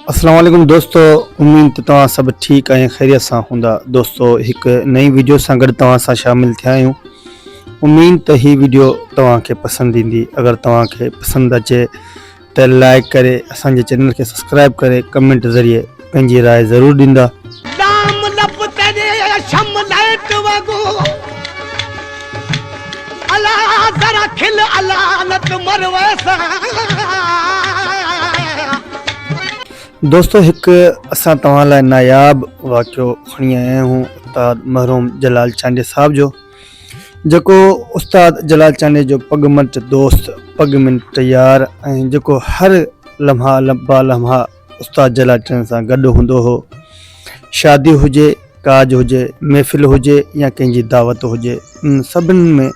अस्सलाम वालेकुम दोस्तों, उम्मीद तव्हां सब ठीक ऐं खैरियत सां हूंदा। दोस्तों, एक नई वीडियो सां गॾु तव्हां सां शामिल थिया आहियूं। उम्मीद त ही वीडियो तव्हांखे पसंदि ईंदी। अगर तव्हांखे पसंदि अचे त लाइक करे असांजे चैनल खे सब्सक्राइब करे कमेंट ज़रिए पंहिंजी राय ज़रूरु ॾींदा। दोस्तों, एक असां तव्हां लाइ नायाब वाक़ियो खणी आया आहियूं उस्ताद मरहूम जलाल चांडे साहब जो, जेको उस्ताद जलाल चांडे जो पगमट दोस्त, पगमट यार ऐं जेको हर लम्हा लम्हा उस्ताद जलाल चांडे सां गॾु हूंदो हो। शादी हुजे, काज हुजे, महफ़िल हुजे या कंहिंजी दावत हुजे, उन सभिनी में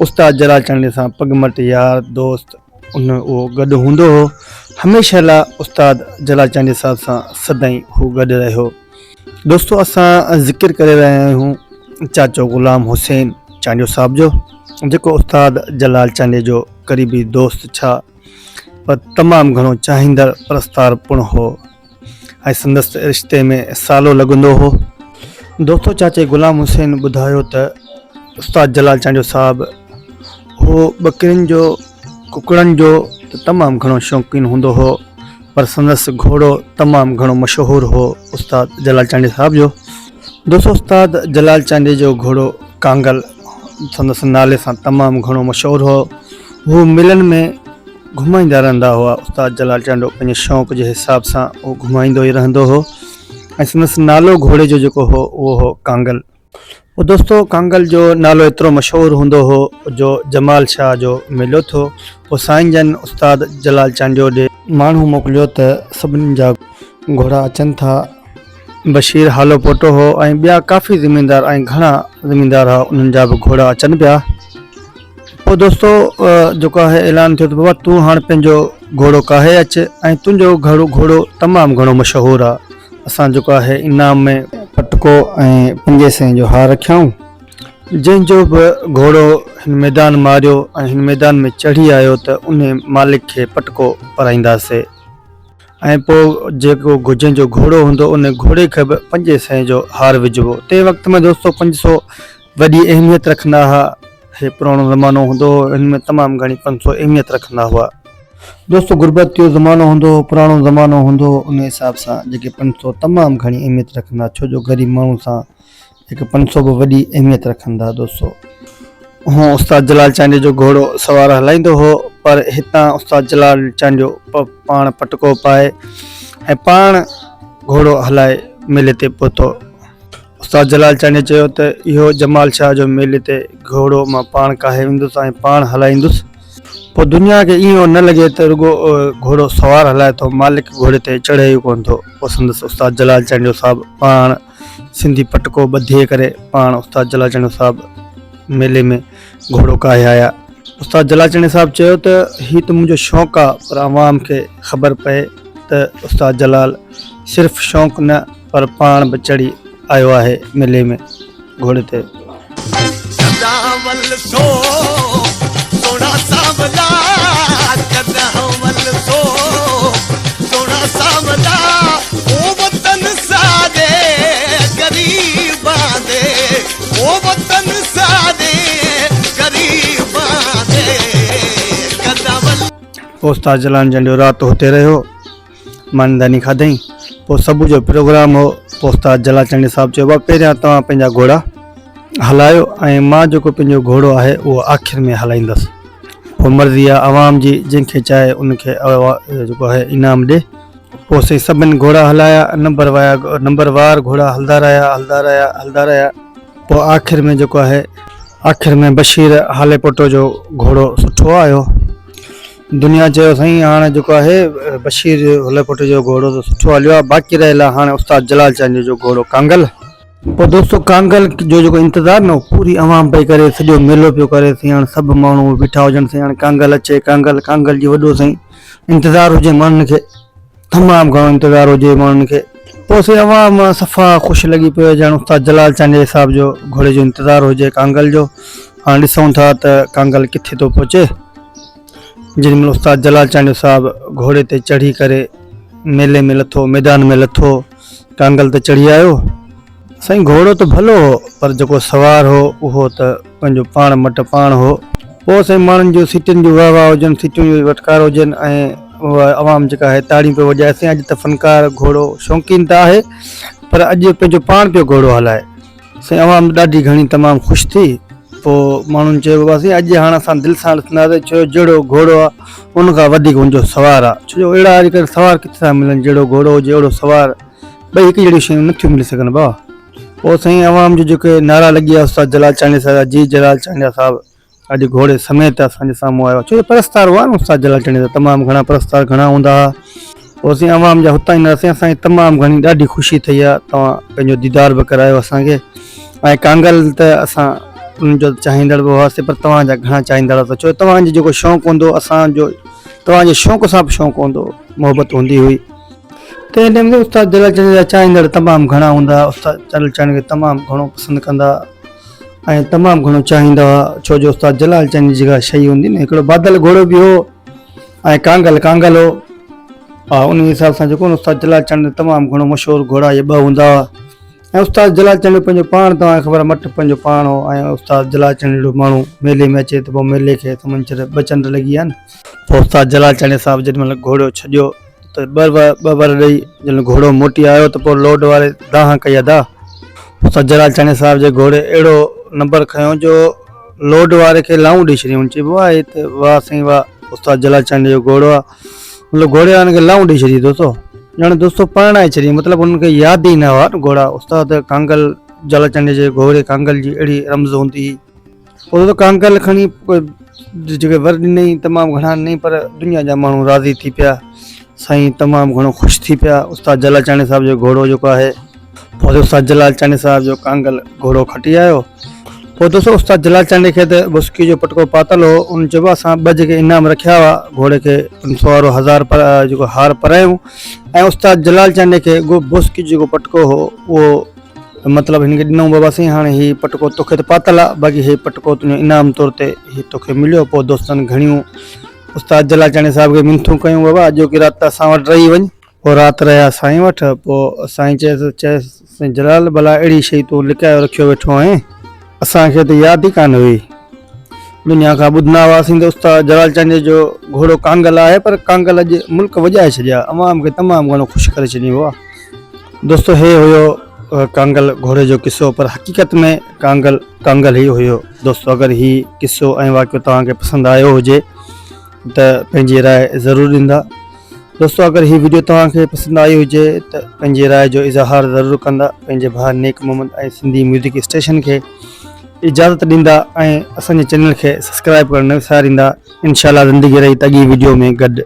उस्ताद जलाल चांडे सां पगमट यार दोस्त उहो गॾु हूंदो हो। हमेशह लाइ उस्ताद जलाल चांडे साहब सां सदाईं हू गॾु रहियो। दोस्तों, असां ज़िक्र करे रहिया आहियूं चाचो ग़ुलाम हुसैन चांडो साहब जो, जेको उस्ताद जलाल चांडे जो क़रीबी दोस्त छा पर तमामु घणो चाहींदड़ परस्तार पिणु हो ऐं संदसि रिश्ते में सालो लॻंदो हो। दोस्तों, चाचे ग़ुलाम हुसैन ॿुधायो त उस्ताद जलाल चांडो साहब हो ॿकरियुनि जो, कुकड़नि जो तमामु घणो शौक़ीन हूंदो हो, पर संदसि घोड़ो तमामु घणो मशहूरु हो उस्ताद जलाल चांडे साहब जो। दोस्तों, उस्ताद जलाल चांडे जो घोड़ो कांगल संदसि नाले सां तमामु घणो मशहूरु हो। हू मिलन में घुमाईंदा रहंदा हुआ। उस्ताद जलाल चांडो पंहिंजे शौक़ जे हिसाब सां उहो घुमाईंदो ई रहंदो हो ऐं संदसि नालो घोड़े जो जेको हो उहो हो कांगल। दोस्तों, कांगल जो नालो एतिरो मशहूरु हूंदो हो जो जमाल शाह जो मिलियो थो, पोइ साईं जन उस्ताद जलाल चांडो ॾे माण्हू मोकिलियो त सभिनी जा घोड़ा अचनि था। बशीर हालो पोटो हो ऐं ॿिया काफ़ी ज़मीनदार ऐं घणा ज़मीनदार हुआ, उन्हनि जा बि घोड़ा अचनि पिया। पोइ दोस्तों, जेको आहे ऐलान थियो त बाबा तूं हाणे पंहिंजो घोड़ो काहे अचु ऐं तुंहिंजो घोड़ो तमामु घणो मशहूरु आहे। असां जेको आहे इनाम में पटको ऐं 500 जो हार रखियाऊं। जंहिंजो बि घोड़ो हिन मैदान मारियो ऐं हिन मैदान में चढ़ी आयो त उन मालिक खे पटको पाराईंदासीं ऐं पोइ जेको जंहिंजो घोड़ो हूंदो उन घोड़े खे बि 500 जो हार विझिबो। तंहिं वक़्त में दोस्तों 500 वॾी अहमियत रखंदा हुआ। हे पुराणो ज़मानो हूंदो हो, हिन में तमामु घणी 500 अहमियत रखंदा हुआ। दोस्तों, गुरबत जो ज़मानो हूंदो हो, पुराणो ज़मानो हूंदो हो, उन हिसाब सां जेके 500 तमामु घणी अहमियत रखंदा, छो जो ग़रीब माण्हू सां हिकु 500 बि वॾी अहमियत रखंदा। दोस्तों, हूं उस्ताद जलाल चांडे जो घोड़ो सवार हलाईंदो हो, पर हितां उस्ताद जलाल चांडो पाण पटको पाए ऐं पाण घोड़ो हलाए मेले ते पहुतो। उस्ताद जलाल चांडे चयो त इहो जमाल शाह जो मेले ते घोड़ो मां पाण काहे वेंदुसि ऐं पाण हलाईंदुसि। पोइ दुनिया खे इहो न लॻे त रुगो घोड़ो सवार हलाए थो, मालिक घोड़े ते चढ़े ई कोन थो। पोइ संदसि उस्ताद जलाल चांडो साहब पाण सिंधी पटको ॿधे करे पाण उस्ताद जलाल चांडो साहब मेले में घोड़ो काहे आया। उस्ताद जलाल चांडे साहब चयो त हीउ त मुंहिंजो शौक़ु आहे, पर आवाम खे ख़बर पए त उस्ताद जलाल सिर्फ़ु शौक़ु न पर पाण बि चढ़ी आयो आहे मेले में घोड़े ते। उस्ताद जलाल चांडो राति हुते रहियो, मानदानी खाधई। पोइ सुबुह जो प्रोग्राम हो। पोइ उस्ताद जलाल चांडे साहब चयो बाबा पहिरियां तव्हां पंहिंजा घोड़ा हलायो ऐं मां जेको पंहिंजो घोड़ो आहे उहो आख़िर में हलाईंदुसि। पोइ मर्ज़ी आहे आवाम जी, जंहिंखे चाहे उनखे जेको आहे इनाम ॾे। पोइ असीं सभिनी घोड़ा हलाया, नंबरवार घोड़ा हलंदा रहिया। पोइ आख़िर में जेको आहे बशीर हाले पोटो जो घोड़ो सुठो आयो। दुनिया चयो साईं हाणे जेको आहे बशीर हाले पोटे जो घोड़ो त सुठो हलियो आहे, बाक़ी रहियल आहे हाणे उस्ताद जलाल चांडे जो घोड़ो कांगल। पोइ दोस्तों, कांगल जो जेको इंतज़ारु न पूरी आवाम पई करे, सॼो मेलो पियो करे। साईं हाणे सभु माण्हू बीठा हुजनि, साईं हाणे कांगल अचे, कांगल जी वॾो साईं इंतज़ारु हुजे माण्हुनि खे, तमामु घणो इंतज़ारु हुजे माण्हुनि खे। पोइ साईं आवाम सफ़ा ख़ुशि लॻी पियो ॼण उस्ताद जलाल चांडे साहब जो घोड़े जो इंतज़ारु हुजे कांगल जो। हाणे ॾिसूं था त कांगल किथे थो पहुचे। जेॾीमहिल उस्ताद जलाल चांडो साहब घोड़े ते चढ़ी करे मेले में लथो, मैदान में लथो, कांगल ते चढ़ी आयो। साईं घोड़ो तो भलो हो पर जेको सवार हो उहो त पंहिंजो पाण मट पाण हो। पोइ साईं माण्हुनि जो सीटियुनि जो वाह वाह हुजनि, सीटियुनि जो वटकार हुजनि ऐं उहा आवाम जेका आहे ताड़ियूं पियो वॼाए। साईं अॼु त फनकार घोड़ो शौक़ीन त आहे पर अॼु पंहिंजो पाण पियो घोड़ो हलाए। साईं आवाम ॾाढी घणी तमामु ख़ुशि थी। पोइ माण्हुनि चयो बाबा साईं अॼु हाणे असां दिलि सां ॾिसंदासीं, छो जहिड़ो घोड़ो आहे उनखां वधीक हुनजो सवार आहे। छो जो अहिड़ा अॼुकल्ह सवार किथे था मिलनि, जहिड़ो घोड़ो हुजे अहिड़ो सवार, ॿई हिकु जहिड़ियूं शयूं नथियूं मिली सघनि भाउ। पोइ साईं आवाम जो जेके नारा लॻी विया उस्ताद जलाल चांडे साहिब, जी जलाल चांडे साहिबु अॼु घोड़े समेत असांजे साम्हूं आयो। छो जो परस्तार हुआ न उस्ताद जलाल चांडे साहिब, तमामु घणा परस्तार घणा हूंदा हुआ। पोइ असीं आवाम जा हुतां ईंदासीं, असांखे तमामु घणी ॾाढी ख़ुशी थी आहे। तव्हां पंहिंजो दीदार बि करायो असांखे। ऐं कांगल त असां उनजो चाहींदड़ बि हुआसीं पर तव्हांजा घणा चाहींदड़ हुआ। छो तव्हांजो जेको शौक़ु हूंदो असांजो तव्हांजे शौक़ु सां बि शौक़ु हूंदो, मुहबत हूंदी हुई। तंहिं टाइम ते उस्ताद जलाल चांडे जा चाहींदड़ तमामु घणा हूंदा। उस्ताद जलाल चांडे खे तमामु घणो पसंदि कंदा ऐं तमामु घणो चाहींदा हुआ। छो जो उस्ताद जलाल चांडे जी जेका शइ हूंदी न, हिकिड़ो बादल घोड़ो बि हो ऐं कांगल हो। हा, उन हिसाब सां जेको न उस्ताद जलाल चांडे तमामु घणो मशहूरु घोड़ा इहे ॿ हूंदा हुआ। ऐं उस्ताद जलाल चांडे पंहिंजो पाण तव्हांखे ख़बर आहे मट पंहिंजो पाण हो। ऐं उस्ताद जलाल चांडे जो माण्हू मेले में अचे त पोइ मेले खे तमंचर ॿ चंड लॻी विया न। पोइ उस्ताद जलाल चांडे साहिबु जेॾी महिल घोड़ो छॾियो त ॿ बर ॾेई जॾहिं घोड़ो मोटी आयो त पोइ लोड वारे दाह कई आहे दाह। उस्ताद जलाल चांडे साहिब जे घोड़े अहिड़ो नंबर खयो जो लोड वारे खे लाऊं ॾेई छॾियऊं। चइबो आहे त वाह साईं वाह, उस्ताद जलाल चांडे जो घोड़ो आहे, मतिलबु घोड़े वारनि खे लाऊं ॾेई छॾी दोस्तो, ॼण दोस्तो परणाए छॾी, मतिलबु हुनखे यादि ई न हुआ घोड़ा। उस्ताद कांगल जलाल चांडे जे घोड़े कांगल जी अहिड़ी रमज़ हूंदी हुई। पोइ दोस्तो कांगल खणी जेके वर ॾिनई तमामु घणा ॾिनई पर दुनिया जा माण्हू राज़ी थी पिया। साईं तमामु घणो ख़ुशि थी पिया उस्ताद जलाल चांडे साहिब जो घोड़ो जेको आहे। पोइ उस्ताद जलाल चांडे साहिब जो कांगल घोड़ो खटी आयो। पोइ दोस्तो उस्ताद जलाल चांडे खे त बुस्की जो पटको पातल हो। उन चइबो असां ॿ जेके इनाम रखिया हुआ घोड़े खे 500 वारो 1000 पर जेको हार परायूं ऐं उस्ताद जलाल चांडे खे बुस्की जेको पटको हो उहो मतिलबु हिनखे ॾिनऊं, बाबा साईं हाणे हीउ पटको तोखे त पातल आहे, बाक़ी हीउ पटको तुंहिंजो इनाम तौर ते हीउ तोखे मिलियो। पोइ दोस्तनि घणियूं उस्ताद जलाल चांडे साहिब खे मिनथूं कयूं, बाबा अॼो की राति असां वटि रही वञ। पोइ राति रहिया साईं वटि। पोइ साईं चयसि जलाल भला अहिड़ी शइ तूं लिकायो रखियो वेठो आहीं, असांखे त यादि ई कान हुई। दुनिया खां ॿुधंदा हुआसीं त उस्ताद जलाल चांडे जो घोड़ो कांगल आहे, पर कांगल अॼु मुल्क वॼाए छॾिया, अवाम खे तमामु घणो ख़ुशि करे छॾियो आहे। दोस्तो हे हुयो कांगल घोड़े जो किस्सो, पर हक़ीक़त में कांगल ई हुयो। दोस्तो अगरि हीउ किस्सो ऐं वाक़ियो तव्हांखे पसंदि आयो हुजे त पंहिंजी राय ज़रूरु ॾींदा। दोस्तो अगरि हीउ वीडियो तव्हांखे पसंदि आई हुजे त पंहिंजी राय जो इज़हार ज़रूरु कंदा। पंहिंजे भाउ नेक मोहम्मद ऐं सिंधी म्यूज़िक स्टेशन खे इजाज़त ॾींदा ऐं असांजे चैनल खे सब्सक्राइब करणु न विसारींदा। इंशाअल्लाह ज़िंदगी रही त अॻी वीडियो में गॾु।